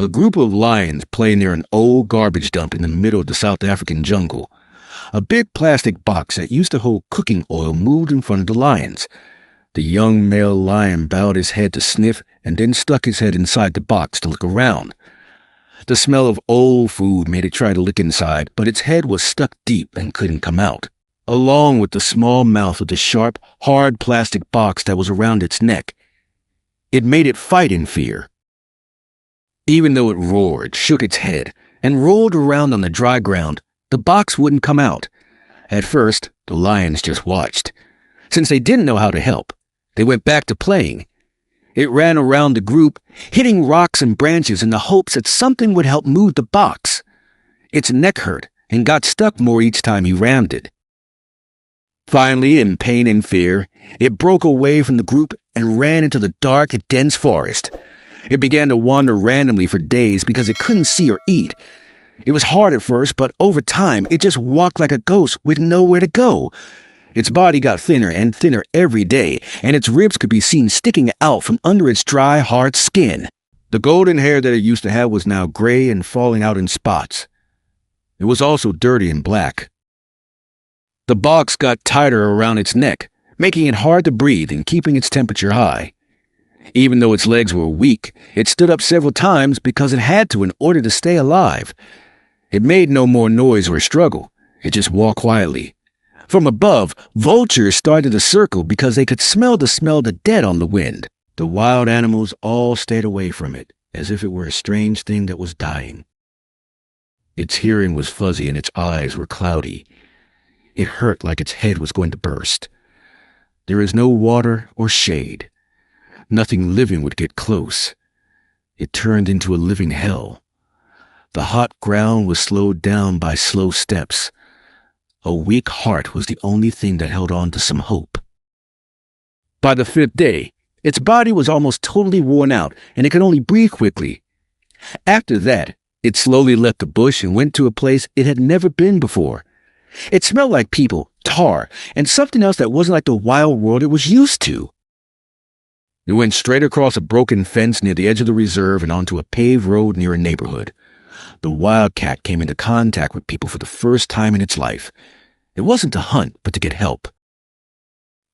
A group of lions play near an old garbage dump in the middle of the South African jungle. A big plastic box that used to hold cooking oil moved in front of the lions. The young male lion bowed his head to sniff and then stuck his head inside the box to look around. The smell of old food made it try to look inside, but its head was stuck deep and couldn't come out, along with the small mouth of the sharp, hard plastic box that was around its neck. It made it fight in fear. Even though it roared, shook its head, and rolled around on the dry ground, the box wouldn't come out. At first, the lions just watched. Since they didn't know how to help, they went back to playing. It ran around the group, hitting rocks and branches in the hopes that something would help move the box. Its neck hurt and got stuck more each time he rammed it. Finally, in pain and fear, it broke away from the group and ran into the dark, dense forest. It began to wander randomly for days because it couldn't see or eat. It was hard at first, but over time, it just walked like a ghost with nowhere to go. Its body got thinner and thinner every day, and its ribs could be seen sticking out from under its dry, hard skin. The golden hair that it used to have was now gray and falling out in spots. It was also dirty and black. The box got tighter around its neck, making it hard to breathe and keeping its temperature high. Even though its legs were weak, it stood up several times because it had to in order to stay alive. It made no more noise or struggle. It just walked quietly. From above, vultures started to circle because they could smell the dead on the wind. The wild animals all stayed away from it, as if it were a strange thing that was dying. Its hearing was fuzzy and its eyes were cloudy. It hurt like its head was going to burst. There is no water or shade. Nothing living would get close. It turned into a living hell. The hot ground was slowed down by slow steps. A weak heart was the only thing that held on to some hope. By the 5th day, its body was almost totally worn out, and it could only breathe quickly. After that, it slowly left the bush and went to a place it had never been before. It smelled like people, tar, and something else that wasn't like the wild world it was used to. It went straight across a broken fence near the edge of the reserve and onto a paved road near a neighborhood. The wildcat came into contact with people for the first time in its life. It wasn't to hunt, but to get help.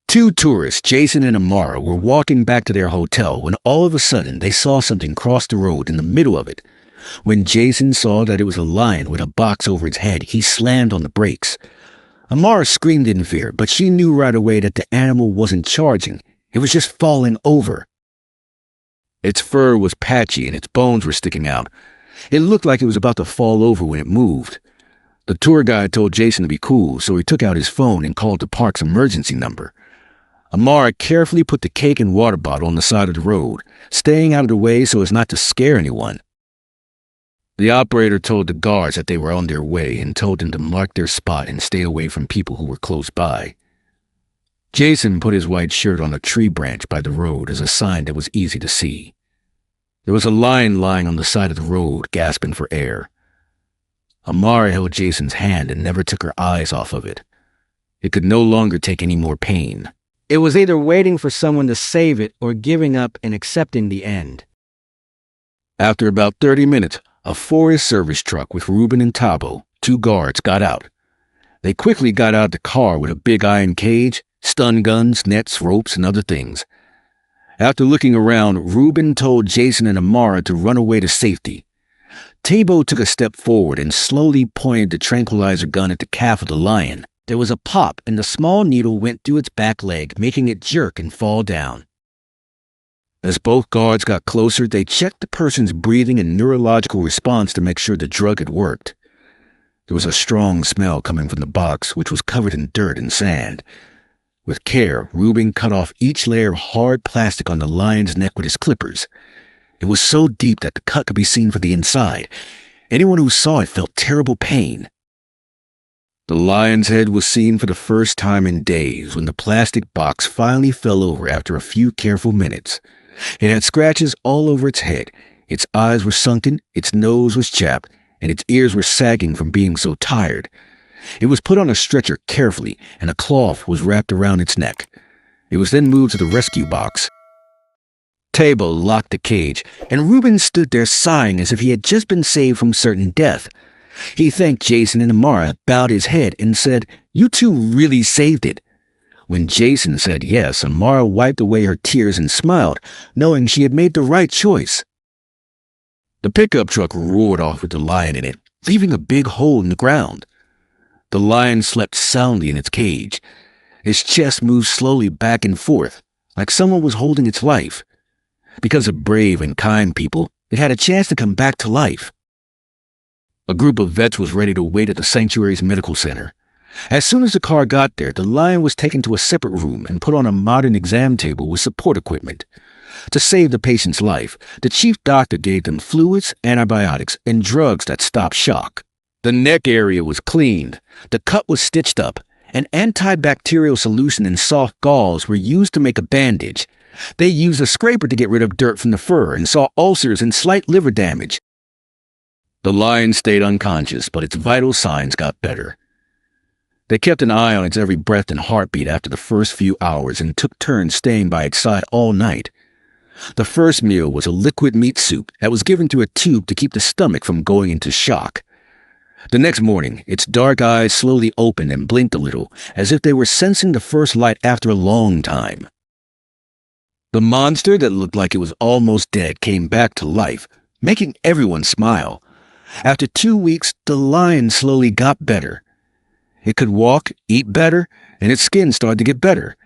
2 tourists, Jason and Amara, were walking back to their hotel when all of a sudden they saw something cross the road in the middle of it. When Jason saw that it was a lion with a box over its head, he slammed on the brakes. Amara screamed in fear, but she knew right away that the animal wasn't charging. It was just falling over. Its fur was patchy and its bones were sticking out. It looked like it was about to fall over when it moved. The tour guide told Jason to be cool, so he took out his phone and called the park's emergency number. Amara carefully put the cake and water bottle on the side of the road, staying out of the way so as not to scare anyone. The operator told the guards that they were on their way and told them to mark their spot and stay away from people who were close by. Jason put his white shirt on a tree branch by the road as a sign that was easy to see. There was a lion lying on the side of the road, gasping for air. Amara held Jason's hand and never took her eyes off of it. It could no longer take any more pain. It was either waiting for someone to save it or giving up and accepting the end. After about 30 minutes, a Forest Service truck with Ruben and Tabo, 2 guards, got out. They quickly got out of the car with a big iron cage, stun guns, nets, ropes, and other things. After looking around, Ruben told Jason and Amara to run away to safety. Tabo took a step forward and slowly pointed the tranquilizer gun at the calf of the lion. There was a pop, and the small needle went through its back leg, making it jerk and fall down. As both guards got closer, they checked the person's breathing and neurological response to make sure the drug had worked. There was a strong smell coming from the box, which was covered in dirt and sand. With care, Ruben cut off each layer of hard plastic on the lion's neck with his clippers. It was so deep that the cut could be seen from the inside. Anyone who saw it felt terrible pain. The lion's head was seen for the first time in days when the plastic box finally fell over after a few careful minutes. It had scratches all over its head. Its eyes were sunken, its nose was chapped, and its ears were sagging from being so tired. It was put on a stretcher carefully, and a cloth was wrapped around its neck. It was then moved to the rescue box. Tabo locked the cage, and Ruben stood there sighing as if he had just been saved from certain death. He thanked Jason and Amara, bowed his head, and said, "You two really saved it." When Jason said yes, Amara wiped away her tears and smiled, knowing she had made the right choice. The pickup truck roared off with the lion in it, leaving a big hole in the ground. The lion slept soundly in its cage. Its chest moved slowly back and forth, like someone was holding its life. Because of brave and kind people, it had a chance to come back to life. A group of vets was ready to wait at the sanctuary's medical center. As soon as the car got there, the lion was taken to a separate room and put on a modern exam table with support equipment. To save the patient's life, the chief doctor gave them fluids, antibiotics, and drugs that stopped shock. The neck area was cleaned, the cut was stitched up, and antibacterial solution and soft gauze were used to make a bandage. They used a scraper to get rid of dirt from the fur and saw ulcers and slight liver damage. The lion stayed unconscious, but its vital signs got better. They kept an eye on its every breath and heartbeat after the first few hours and took turns staying by its side all night. The first meal was a liquid meat soup that was given through a tube to keep the stomach from going into shock. The next morning, its dark eyes slowly opened and blinked a little, as if they were sensing the first light after a long time. The monster that looked like it was almost dead came back to life, making everyone smile. After 2 weeks, the lion slowly got better. It could walk, eat better, and its skin started to get better.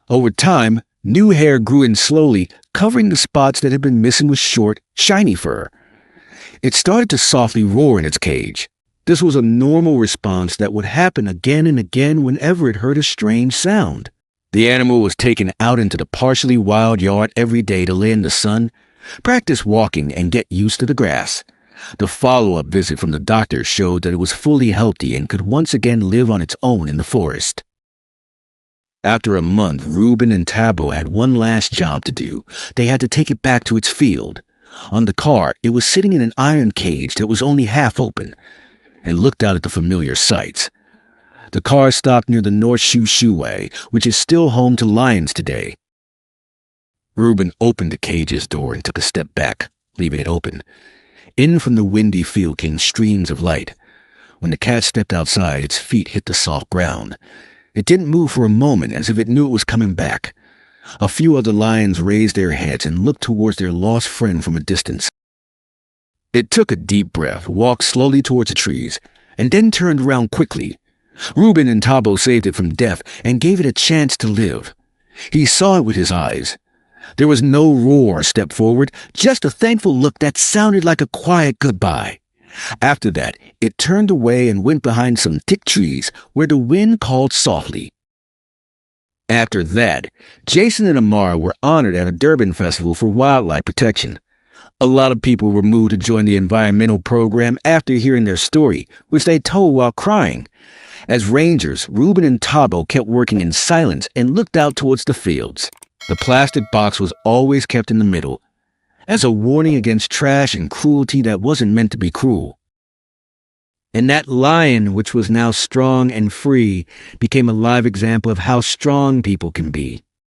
Over time, new hair grew in slowly, covering the spots that had been missing with short, shiny fur. It started to softly roar in its cage. This was a normal response that would happen again and again whenever it heard a strange sound. The animal was taken out into the partially wild yard every day to lay in the sun, practice walking, and get used to the grass. The follow-up visit from the doctor showed that it was fully healthy and could once again live on its own in the forest. After a month, Ruben and Tabo had one last job to do. They had to take it back to its field. On the car, it was sitting in an iron cage that was only half open, and looked out at the familiar sights. The car stopped near the North Shoe-Way, which is still home to lions today. Ruben opened the cage's door and took a step back, leaving it open. In from the windy field came streams of light. When the cat stepped outside, its feet hit the soft ground. It didn't move for a moment, as if it knew it was coming back. A few other lions raised their heads and looked towards their lost friend from a distance. It took a deep breath, walked slowly towards the trees, and then turned around quickly. Ruben and Tabo saved it from death and gave it a chance to live. He saw it with his eyes. There was no roar or step forward, just a thankful look that sounded like a quiet goodbye. After that, it turned away and went behind some thick trees where the wind called softly. After that, Jason and Amara were honored at a Durban festival for wildlife protection. A lot of people were moved to join the environmental program after hearing their story, which they told while crying. As rangers, Ruben and Tabo kept working in silence and looked out towards the fields. The plastic box was always kept in the middle, as a warning against trash and cruelty that wasn't meant to be cruel. And that lion, which was now strong and free, became a live example of how strong people can be.